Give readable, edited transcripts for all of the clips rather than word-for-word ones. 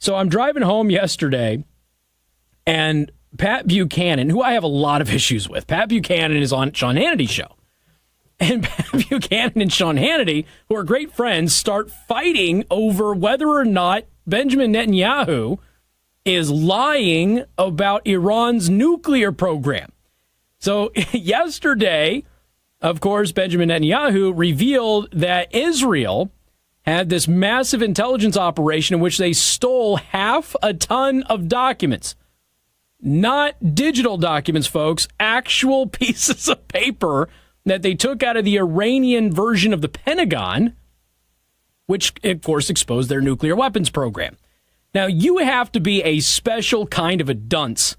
So I'm driving home yesterday, and Pat Buchanan, who I have a lot of issues with, Pat Buchanan is on Sean Hannity's show. And Pat Buchanan and Sean Hannity, who are great friends, start fighting over whether or not Benjamin Netanyahu is lying about Iran's nuclear program. So yesterday, of course, Benjamin Netanyahu revealed that Israel had this massive intelligence operation in which they stole 500 tons of documents. Not digital documents, folks, actual pieces of paper that they took out of the Iranian version of the Pentagon, which, of course, exposed their nuclear weapons program. Now, you have to be a special kind of a dunce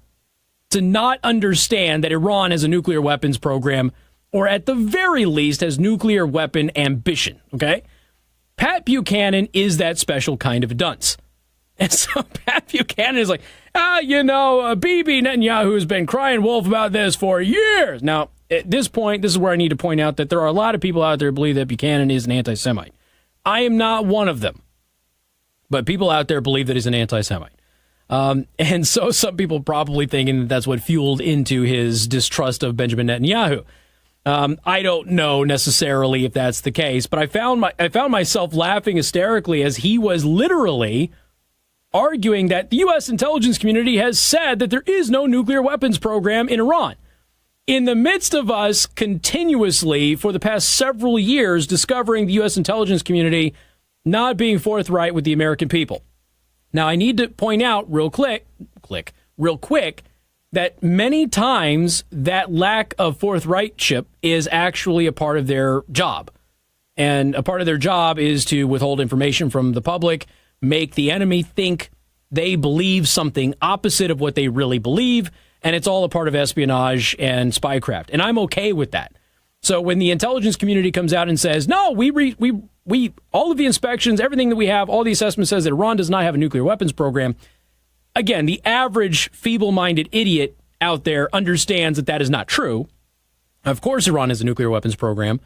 to not understand that Iran has a nuclear weapons program, or at the very least has nuclear weapon ambition, okay? Pat Buchanan is that special kind of a dunce. And so Pat Buchanan is like, Bibi Netanyahu has been crying wolf about this for years. Now, at this point, this is where I need to point out that there are a lot of people out there who believe that Buchanan is an anti-Semite. I am not one of them. But people out there believe that he's an anti-Semite. And so some people probably thinking that that's what fueled into his distrust of Benjamin Netanyahu. I don't know necessarily if that's the case, but I found myself laughing hysterically as he was literally arguing that the U.S. intelligence community has said that there is no nuclear weapons program in Iran. In the midst of us continuously for the past several years discovering the U.S. intelligence community not being forthright with the American people. Now, I need to point out real quick, that many times that lack of forthrightship is actually a part of their job. And a part of their job is to withhold information from the public, make the enemy think they believe something opposite of what they really believe, and it's all a part of espionage and spycraft. And I'm okay with that. So when the intelligence community comes out and says, no, we all of the inspections, everything that we have, all the assessment says that Iran does not have a nuclear weapons program. Again, the average feeble-minded idiot out there understands that that is not true. Of course, Iran has a nuclear weapons program.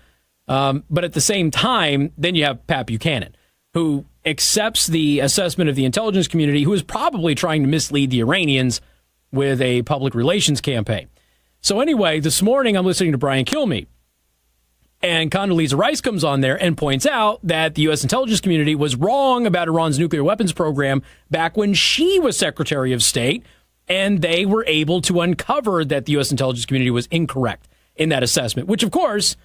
But at the same time, then you have Pat Buchanan, who accepts the assessment of the intelligence community, who is probably trying to mislead the Iranians with a public relations campaign. So anyway, this morning I'm listening to Brian Kilmeade. And Condoleezza Rice comes on there and points out that the U.S. intelligence community was wrong about Iran's nuclear weapons program back when she was Secretary of State, and they were able to uncover that the U.S. intelligence community was incorrect in that assessment, which, of course,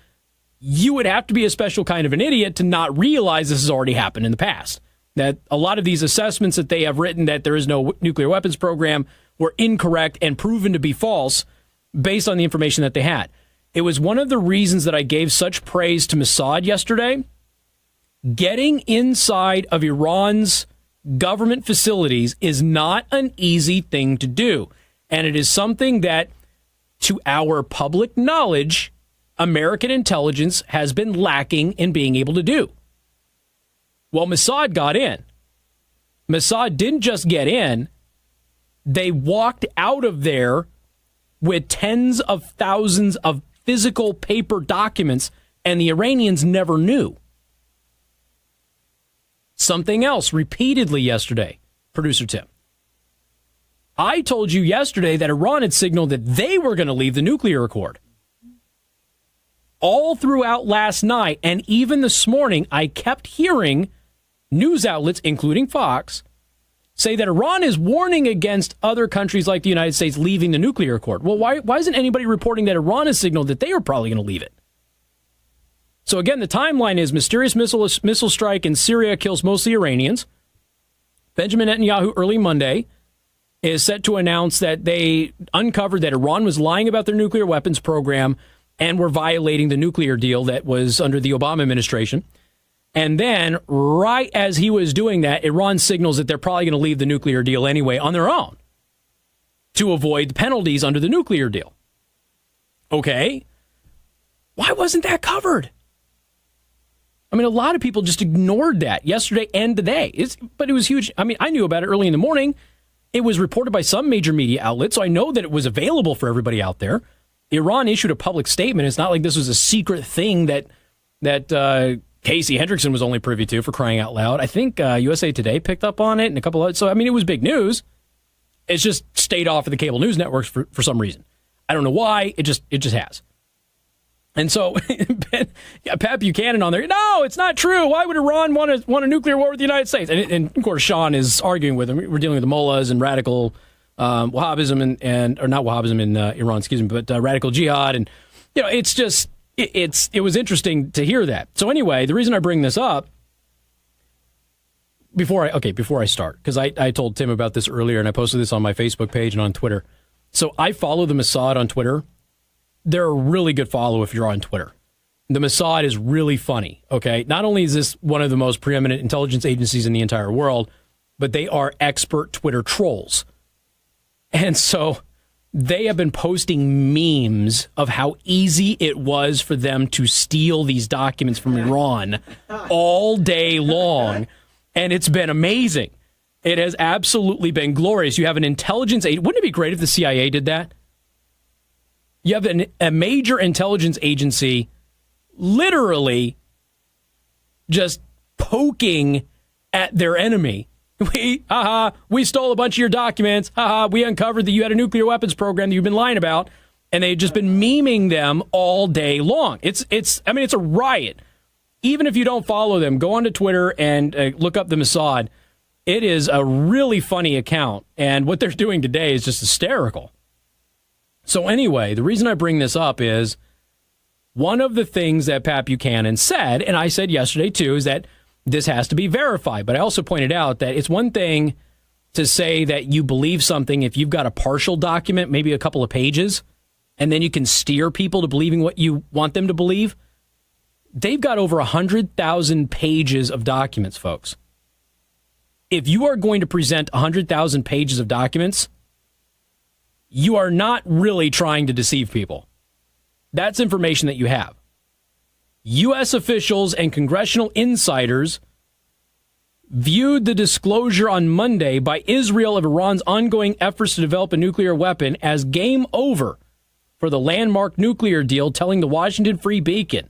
you would have to be a special kind of an idiot to not realize this has already happened in the past, that a lot of these assessments that they have written that there is no nuclear weapons program were incorrect and proven to be false based on the information that they had. It was one of the reasons that I gave such praise to Mossad yesterday. Getting inside of Iran's government facilities is not an easy thing to do. And it is something that, to our public knowledge, American intelligence has been lacking in being able to do. Well, Mossad got in. Mossad didn't just get in. They walked out of there with tens of thousands of physical paper documents, and the Iranians never knew. Something else repeatedly yesterday, Producer Tim. I told you yesterday that Iran had signaled that they were going to leave the nuclear accord. All throughout last night and even this morning, I kept hearing news outlets, including Fox, say that Iran is warning against other countries like the United States leaving the nuclear accord. Well, why isn't anybody reporting that Iran has signaled that they are probably going to leave it? So again, the timeline is mysterious missile strike in Syria kills mostly Iranians. Benjamin Netanyahu early Monday is set to announce that they uncovered that Iran was lying about their nuclear weapons program and were violating the nuclear deal that was under the Obama administration. And then, right as he was doing that, Iran signals that they're probably going to leave the nuclear deal anyway on their own to avoid the penalties under the nuclear deal. Okay. Why wasn't that covered? I mean, a lot of people just ignored that yesterday and today. But it was huge. I mean, I knew about it early in the morning. It was reported by some major media outlets, so I know that it was available for everybody out there. Iran issued a public statement. It's not like this was a secret thing that Casey Hendrickson was only privy to, for crying out loud. I think USA Today picked up on it and a couple of, so I mean, it was big news. It's just stayed off of the cable news networks for some reason. I don't know why. It just has. And so Pat Buchanan on there, no, it's not true. Why would Iran want a nuclear war with the United States? And of course, Sean is arguing with him. We're dealing with the mullahs and radical Wahhabism and or not Wahhabism in Iran, excuse me, but radical jihad. And, you know, it's just, it was interesting to hear that. So anyway, the reason I bring this up, before I start, because I told Tim about this earlier and I posted this on my Facebook page and on Twitter. So I follow the Mossad on Twitter. They're a really good follow if you're on Twitter. The Mossad is really funny, okay? Not only is this one of the most preeminent intelligence agencies in the entire world, but they are expert Twitter trolls. And so they have been posting memes of how easy it was for them to steal these documents from Iran all day long. And it's been amazing. It has absolutely been glorious. You have an intelligence agency. Wouldn't it be great if the CIA did that? You have a major intelligence agency literally just poking at their enemy. We stole a bunch of your documents. We uncovered that you had a nuclear weapons program that you've been lying about. And they've just been memeing them all day long. It's a riot. Even if you don't follow them, go onto Twitter and look up the Mossad. It is a really funny account. And what they're doing today is just hysterical. So anyway, the reason I bring this up is one of the things that Pat Buchanan said, and I said yesterday too, is that this has to be verified. But I also pointed out that it's one thing to say that you believe something if you've got a partial document, maybe a couple of pages, and then you can steer people to believing what you want them to believe. They've got over 100,000 pages of documents, folks. If you are going to present 100,000 pages of documents, you are not really trying to deceive people. That's information that you have. U.S. officials and congressional insiders viewed the disclosure on Monday by Israel of Iran's ongoing efforts to develop a nuclear weapon as game over for the landmark nuclear deal, telling the Washington Free Beacon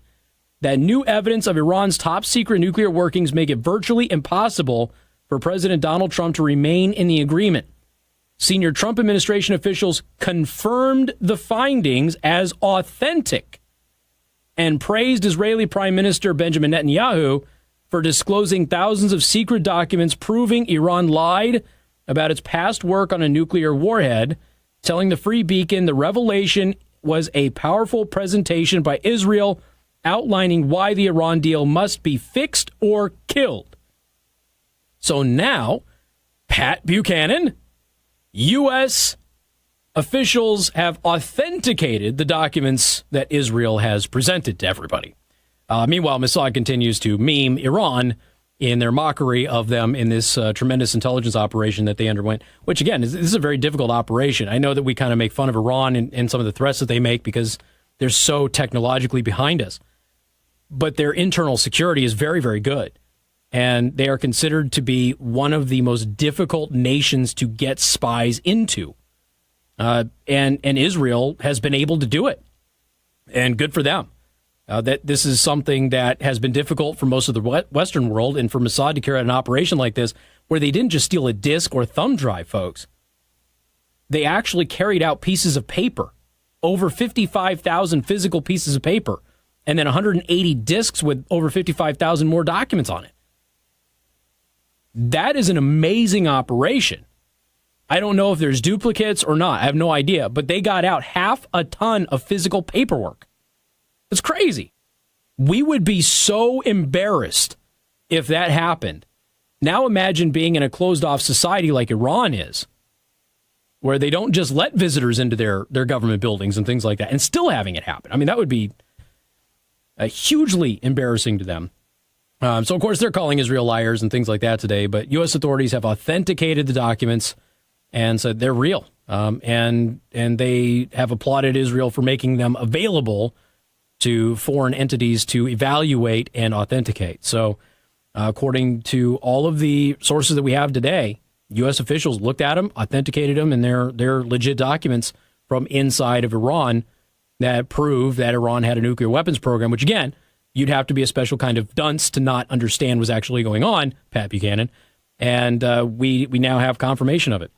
that new evidence of Iran's top-secret nuclear workings make it virtually impossible for President Donald Trump to remain in the agreement. Senior Trump administration officials confirmed the findings as authentic and praised Israeli Prime Minister Benjamin Netanyahu for disclosing thousands of secret documents proving Iran lied about its past work on a nuclear warhead, telling the Free Beacon the revelation was a powerful presentation by Israel outlining why the Iran deal must be fixed or killed. So now, Pat Buchanan, U.S. officials have authenticated the documents that Israel has presented to everybody. Meanwhile, Mossad continues to meme Iran in their mockery of them in this tremendous intelligence operation that they underwent, which, again, this is a very difficult operation. I know that we kind of make fun of Iran and some of the threats that they make because they're so technologically behind us. But their internal security is very, very good. And they are considered to be one of the most difficult nations to get spies into. And Israel has been able to do it. And good for them. That this is something that has been difficult for most of the Western world, and for Mossad to carry out an operation like this, where they didn't just steal a disk or thumb drive, folks. They actually carried out pieces of paper, over 55,000 physical pieces of paper, and then 180 disks with over 55,000 more documents on it. That is an amazing operation. I don't know if there's duplicates or not. I have no idea. But they got out half a ton of physical paperwork. It's crazy. We would be so embarrassed if that happened. Now imagine being in a closed-off society like Iran is, where they don't just let visitors into their government buildings and things like that, and still having it happen. I mean, that would be hugely embarrassing to them. So, of course, they're calling Israel liars and things like that today, but U.S. authorities have authenticated the documents and said they're real. And they have applauded Israel for making them available to foreign entities to evaluate and authenticate. So, according to all of the sources that we have today, U.S. officials looked at them, authenticated them, and they're legit documents from inside of Iran that prove that Iran had a nuclear weapons program, which, again, You'd have to be a special kind of dunce to not understand what's actually going on, Pat Buchanan. And we now have confirmation of it.